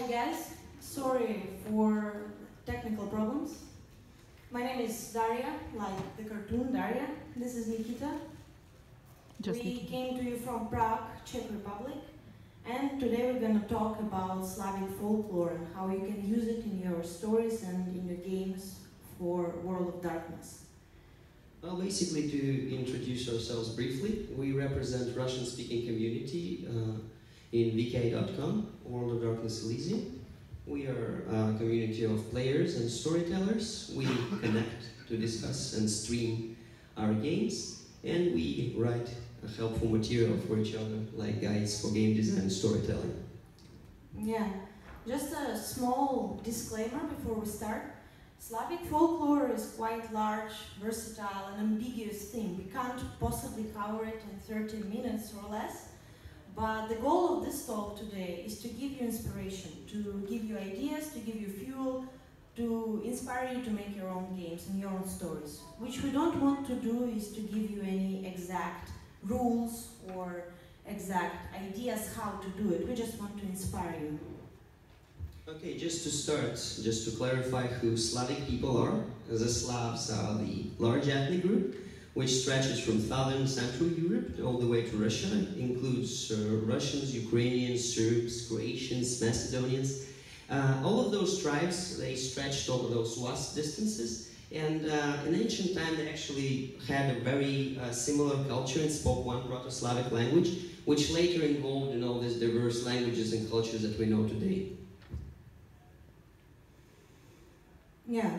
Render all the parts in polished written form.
Hi guys, sorry for technical problems. My name is Daria, like the cartoon Daria. This is Nikita. We came to you from Prague, Czech Republic, and today we're going to talk about Slavic folklore and how you can use it in your stories and in your games for World of Darkness. Well, basically, to introduce ourselves briefly, we represent Russian-speaking community in vk.com, World of Darkness Elysium. We are a community of players and storytellers. We connect to discuss and stream our games, and we write helpful material for each other, like guides for game design and storytelling. Yeah, just a small disclaimer before we start. Slavic folklore is quite large, versatile, and ambiguous thing. We can't possibly cover it in 30 minutes or less. But the goal of this talk today is to give you inspiration, to give you ideas, to give you fuel, to inspire you to make your own games and your own stories. Which we don't want to do is to give you any exact rules or exact ideas how to do it. We just want to inspire you. Okay, just to start, just to clarify who Slavic people are. The Slavs are the large ethnic group, which stretches from southern Central Europe all the way to Russia. It includes Russians, Ukrainians, Serbs, Croatians, Macedonians. All of those tribes, they stretched over those vast distances. And in ancient time, they actually had a very similar culture and spoke one Proto-Slavic language, which later evolved in all these diverse languages and cultures that we know today. Yeah,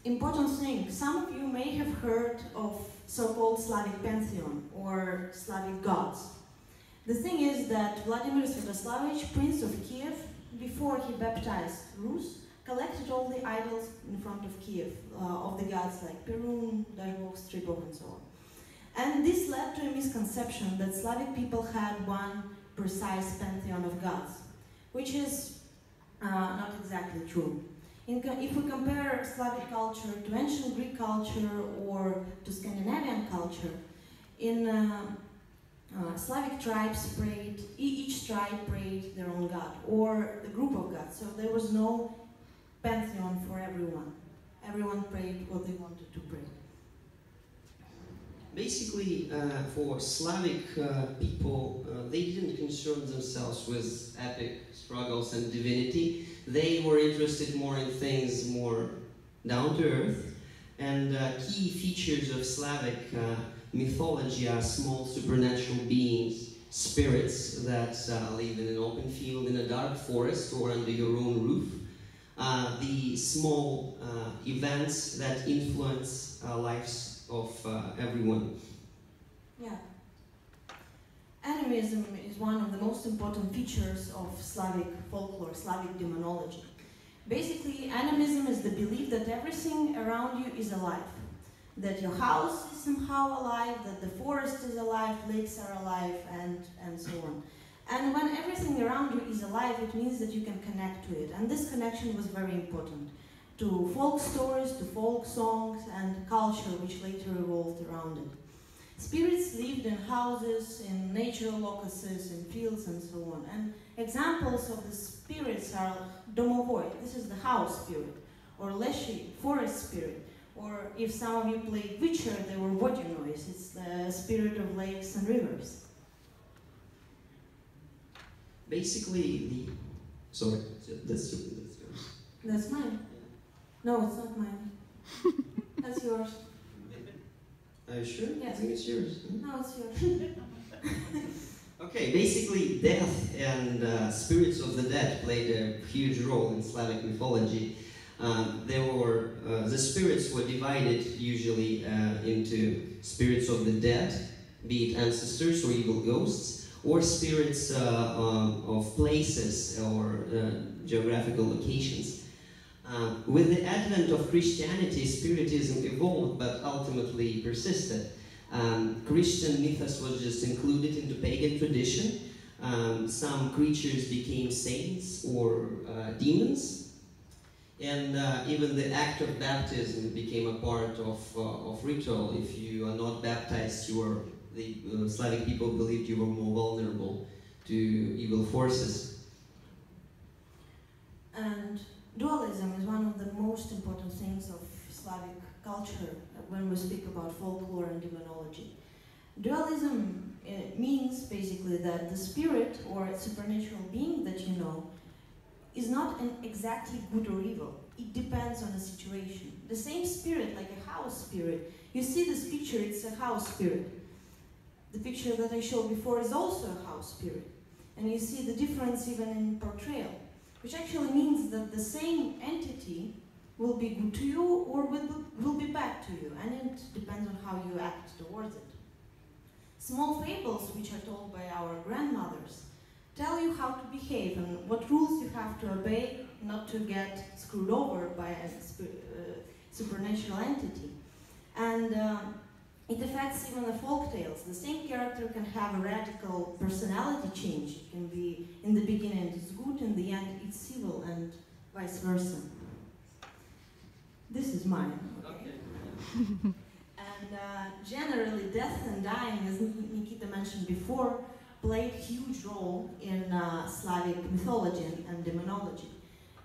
important thing. Some of you may have heard of so-called Slavic pantheon or Slavic gods. The thing is that Vladimir Sviatoslavich, Prince of Kiev, before he baptized Rus, collected all the idols in front of Kiev, of the gods like Perun, Dazhbog, Stribov, and so on. And this led to a misconception that Slavic people had one precise pantheon of gods, which is not exactly true. If we compare Slavic culture to ancient Greek culture or to Scandinavian culture, in Slavic tribes prayed, each tribe prayed their own god or a group of gods, so there was no pantheon for everyone. Everyone prayed what they wanted to pray. Basically, for Slavic people, they didn't concern themselves with epic struggles and divinity. They were interested more in things more down to earth. And key features of Slavic mythology are small supernatural beings, spirits that live in an open field, in a dark forest, or under your own roof. The small events that influence lives of everyone. Yeah. Animism is one of the most important features of Slavic folklore, Slavic demonology. Basically, animism is the belief that everything around you is alive. That your house is somehow alive, that the forest is alive, lakes are alive, and so on. And when everything around you is alive, it means that you can connect to it. And this connection was very important to folk stories, to folk songs, and culture, which later evolved around it. Spirits lived in houses, in natural locuses, in fields, and so on. And examples of the spirits are Domovoi, this is the house spirit, or Leshi, forest spirit, or if some of you played Witcher, they were Vodinois, it's the spirit of lakes and rivers. Basically, sorry, that's yours. That's mine. No, it's not mine. That's yours. Are you sure? Yes. I think it's yours. No, it's yours. Okay, basically death and spirits of the dead played a huge role in Slavic mythology. The spirits were divided usually into spirits of the dead, be it ancestors or evil ghosts, or spirits of places or geographical locations. With the advent of Christianity, Spiritism evolved but ultimately persisted. Christian mythos was just included into pagan tradition. Some creatures became saints or demons, and even the act of baptism became a part of ritual. If you are not baptized, the Slavic people believed you were more vulnerable to evil forces. Slavic culture when we speak about folklore and demonology. Dualism means basically that the spirit or supernatural being that you know is not an exactly good or evil. It depends on the situation. The same spirit, like a house spirit, you see this picture, it's a house spirit. The picture that I showed before is also a house spirit. And you see the difference even in portrayal, which actually means that the same entity will be good to you or will be bad to you, and it depends on how you act towards it. Small fables, which are told by our grandmothers, tell you how to behave and what rules you have to obey not to get screwed over by a supernatural entity. And it affects even the folk tales. The same character can have a radical personality change. It can be, in the beginning it's good, in the end it's evil, and vice versa. This is mine. Okay. And generally, death and dying, as Nikita mentioned before, played a huge role in Slavic mythology and demonology.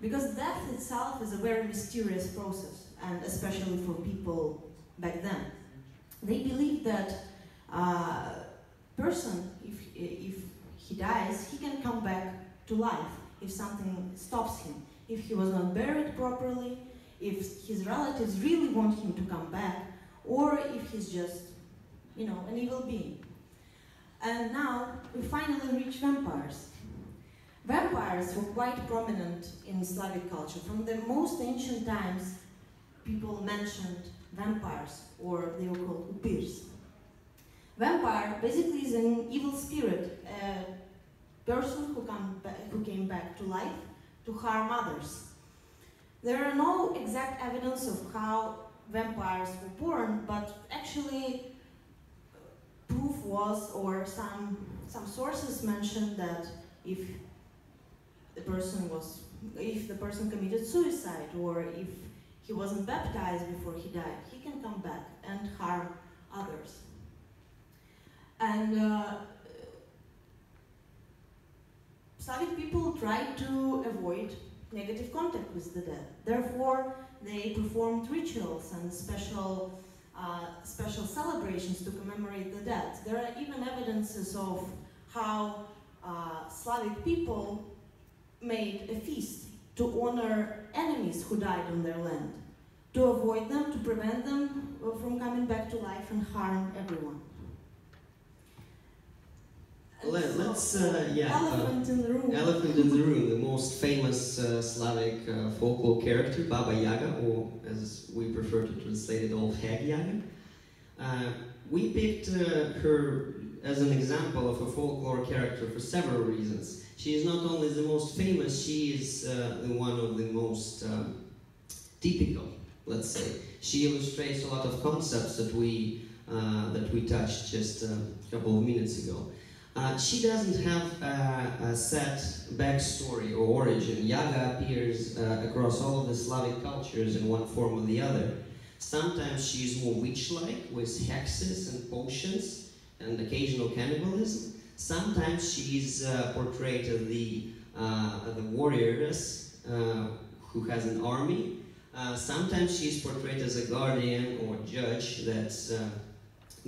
Because death itself is a very mysterious process, and especially for people back then. They believed that person, if he dies, he can come back to life if something stops him. If he was not buried properly, if his relatives really want him to come back, or if he's just, you know, an evil being. And now we finally reach vampires. Vampires were quite prominent in Slavic culture. From the most ancient times, people mentioned vampires, or they were called upirs. Vampire basically is an evil spirit, a person who came back to life to harm others. There are no exact evidence of how vampires were born, but actually proof was, or some sources mentioned that if the person committed suicide, or if he wasn't baptized before he died, he can come back and harm others. And Slavic people tried to avoid negative contact with the dead. Therefore, they performed rituals and special celebrations to commemorate the dead. There are even evidences of how Slavic people made a feast to honor enemies who died on their land, to avoid them, to prevent them from coming back to life and harm everyone. Let's, elephant in the room. Elephant in the room, the most famous Slavic folklore character, Baba Yaga, or as we prefer to translate it, old hag Yaga. We picked her as an example of a folklore character for several reasons. She is not only the most famous, she is one of the most typical, let's say. She illustrates a lot of concepts that we touched just a couple of minutes ago. She doesn't have a set backstory or origin. Yaga appears across all of the Slavic cultures in one form or the other. Sometimes she is more witch-like, with hexes and potions and occasional cannibalism. Sometimes she is portrayed as the warrioress who has an army. Sometimes she is portrayed as a guardian or judge that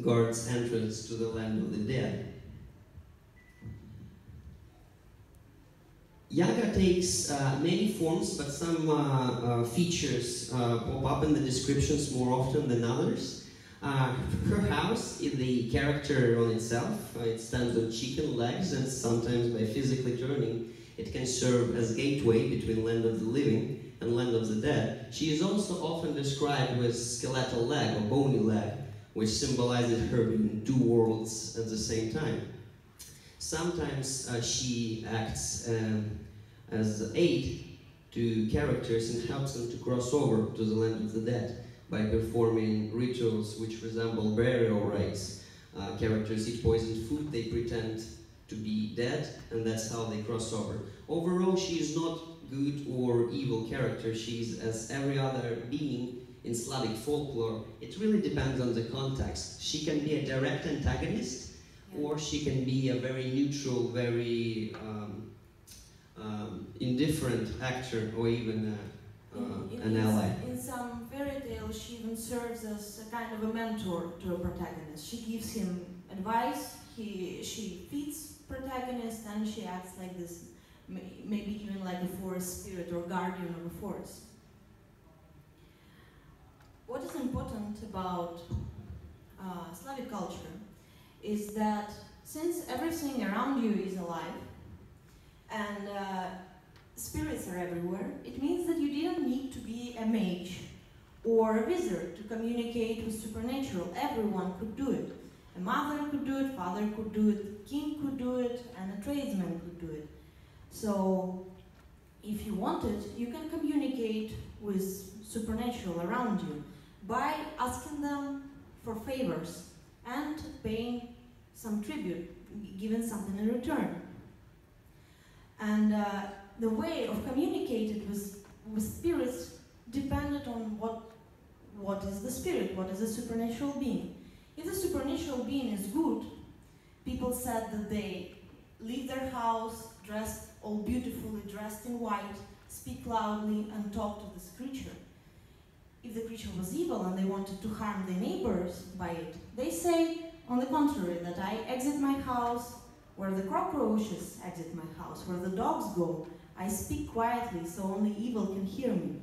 guards entrance to the land of the dead. Yaga takes many forms, but some features pop up in the descriptions more often than others. Her house is the character on itself. It stands on chicken legs, and sometimes by physically turning, it can serve as gateway between land of the living and land of the dead. She is also often described with skeletal leg or bony leg, which symbolizes her being in two worlds at the same time. Sometimes she acts as aid to characters and helps them to cross over to the land of the dead by performing rituals which resemble burial rites. Characters eat poisoned food, they pretend to be dead, and that's how they cross over. Overall, she is not good or evil character. She's as every other being in Slavic folklore. It really depends on the context. She can be a direct antagonist, or she can be a very neutral, very indifferent actor, or even an ally. In some fairy tales, tale, she even serves as a kind of a mentor to a protagonist. She gives him advice, she feeds protagonist, and she acts like this, maybe even like a forest spirit or guardian of a forest. What is important about Slavic culture is that since everything around you is alive and spirits are everywhere, it means that you didn't need to be a mage or a wizard to communicate with supernatural. Everyone could do it. A mother could do it, father could do it, king could do it, and a tradesman could do it. So, if you wanted, you can communicate with supernatural around you by asking them for favors and paying some tribute, giving something in return. And the way of communicating with spirits depended on what is the spirit, what is a supernatural being. If the supernatural being is good, people said that they leave their house dressed all beautifully, dressed in white, speak loudly, and talk to this creature. If the creature was evil and they wanted to harm their neighbors by it, they say, on the contrary, that I exit my house where the cockroaches exit my house, where the dogs go. I speak quietly so only evil can hear me.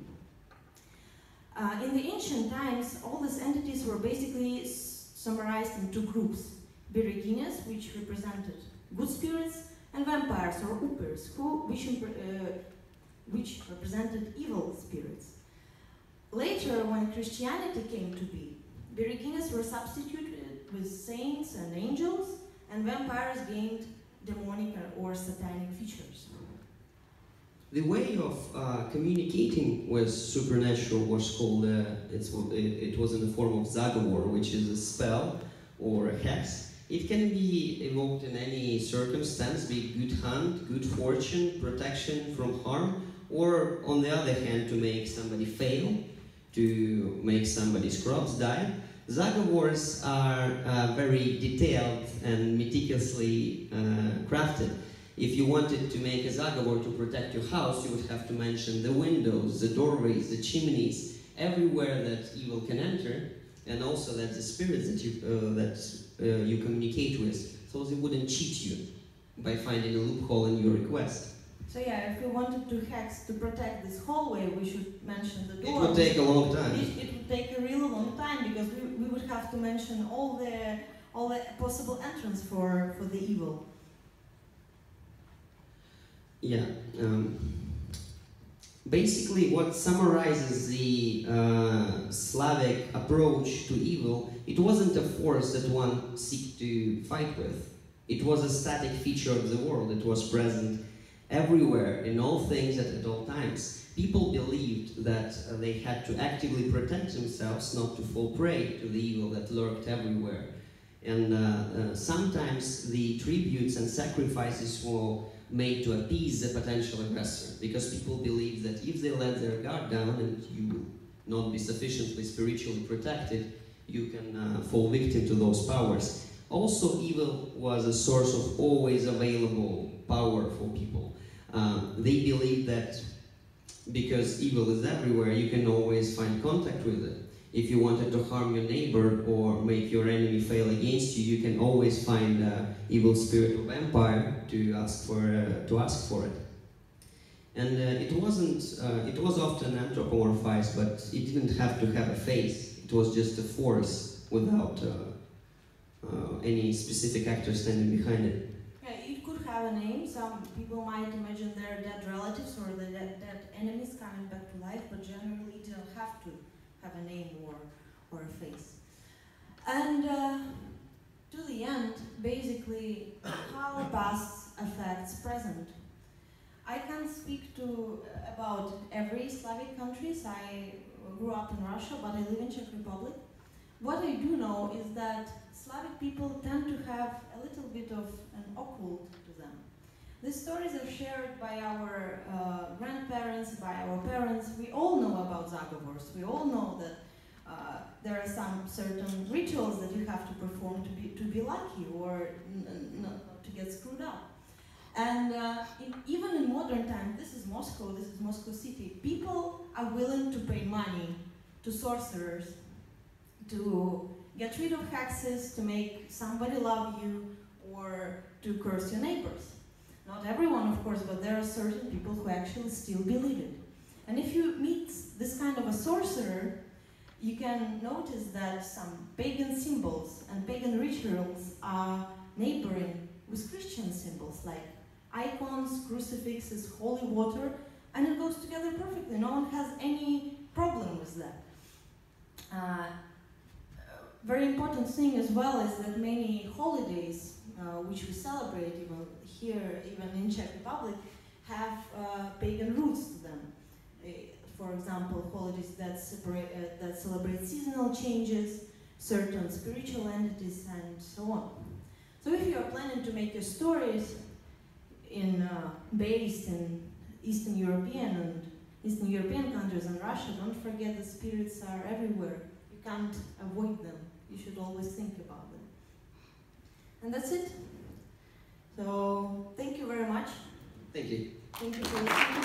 In the ancient times, all these entities were basically summarized in two groups. Byrygines, which represented good spirits, and vampires or upers, which represented evil spirits. Later, when Christianity came to be, Byrygines were substituted with saints and angels, and vampires gained demonic or satanic features. The way of communicating with supernatural was called, it was in the form of zagovor, which is a spell or a hex. It can be evoked in any circumstance, be it good hunt, good fortune, protection from harm, or on the other hand, to make somebody fail, to make somebody's crops die. Zagovors are very detailed and meticulously crafted. If you wanted to make a zagovor to protect your house, you would have to mention the windows, the doorways, the chimneys, everywhere that evil can enter, and also that the spirits that you communicate with, so they wouldn't cheat you by finding a loophole in your request. So yeah, if we wanted to hex to protect this hallway, we should mention the door. It would take a long time. It would take a really long time because we would have to mention all the possible entrance for the evil. Yeah. Basically, what summarizes the Slavic approach to evil, it wasn't a force that one seek to fight with. It was a static feature of the world. It was present everywhere, in all things, at all times. People believed that they had to actively protect themselves not to fall prey to the evil that lurked everywhere. And sometimes the tributes and sacrifices were made to appease the potential aggressor, because people believed that if they let their guard down and you will not be sufficiently spiritually protected, you can fall victim to those powers. Also, evil was a source of always available power for people. They believed that because evil is everywhere, you can always find contact with it. If you wanted to harm your neighbor or make your enemy fail against you, you can always find an evil spirit or vampire to ask for it. And it was often anthropomorphized, but it didn't have to have a face. It was just a force without any specific actor standing behind it. Yeah, it could have a name. Some people might imagine their dead relatives or their dead enemies coming back to life, but generally it didn't have to have a name or a face. And to the end, basically, how past affects present. I can't speak about every Slavic countries. I grew up in Russia, but I live in Czech Republic. What I do know is that Slavic people tend to have a little bit of an occult to them. These stories are shared by our grandparents, by our parents. We all know about zagovors. We all know that there are some certain rituals that you have to perform to be lucky or not to get screwed up. And even in modern times, this is Moscow city, people are willing to pay money to sorcerers, to get rid of hexes, to make somebody love you, or to curse your neighbors. Not everyone, of course, but there are certain people who actually still believe it. And if you meet this kind of a sorcerer, you can notice that some pagan symbols and pagan rituals are neighboring with Christian symbols, like icons, crucifixes, holy water, and it goes together perfectly. No one has any problem with that. Very important thing as well is that many holidays which we celebrate even here, even in Czech Republic, have pagan roots to them. For example, holidays that celebrate seasonal changes, certain spiritual entities, and so on. So if you are planning to make your stories based in Eastern European countries and Russia, don't forget the spirits are everywhere. You can't avoid them. You should always think about them. And that's it. So thank you very much. Thank you. Thank you for listening.